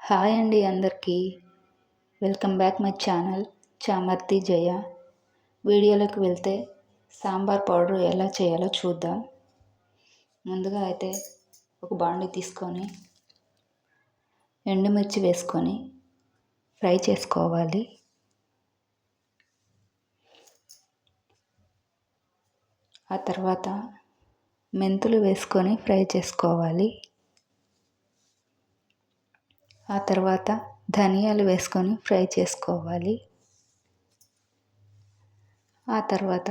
Hi అండి అందరికీ. Welcome back my channel Chamarthi Jaya. వీడియోలోకి వెళ్తే సాంబార్ పౌడర్ ఎలా చేయాలో చూద్దాం. ముందుగా అయితే ఒక బాండి తీసుకొని ఎండుమిర్చి వేసుకొని ఫ్రై చేసుకోవాలి. ఆ తర్వాత మెంతులు వేసుకొని ఫ్రై చేసుకోవాలి. ఆ తర్వాత ధనియాలు వేసుకొని ఫ్రై చేసుకోవాలి. ఆ తర్వాత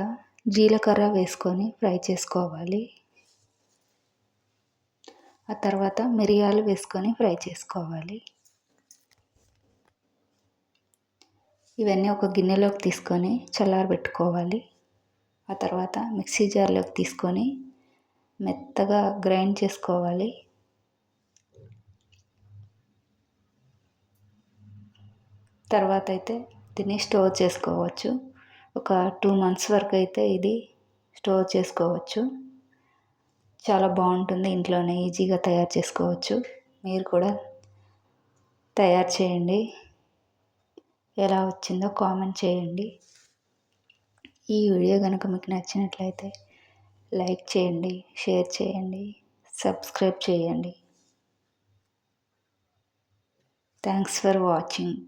జీలకర్ర వేసుకొని ఫ్రై చేసుకోవాలి. ఆ తర్వాత మిరియాలు వేసుకొని ఫ్రై చేసుకోవాలి. ఇవన్నీ ఒక గిన్నెలోకి తీసుకొని చల్లారబెట్టుకోవాలి. ఆ తర్వాత మిక్సీ జార్లోకి తీసుకొని మెత్తగా గ్రైండ్ చేసుకోవాలి. తర్వాత అయితే దీన్ని స్టోర్ చేసుకోవచ్చు. ఒక 2 months వరకు అయితే ఇది స్టోర్ చేసుకోవచ్చు. చాలా బాగుంటుంది. ఇంట్లోనే ఈజీగా తయారు చేసుకోవచ్చు. మీరు కూడా తయారు చేయండి. ఎలా వచ్చిందో కామెంట్ చేయండి. ఈ వీడియో కనుక మీకు నచ్చినట్లయితే లైక్ చేయండి, షేర్ చేయండి, సబ్స్క్రైబ్ చేయండి. Thanks for watching.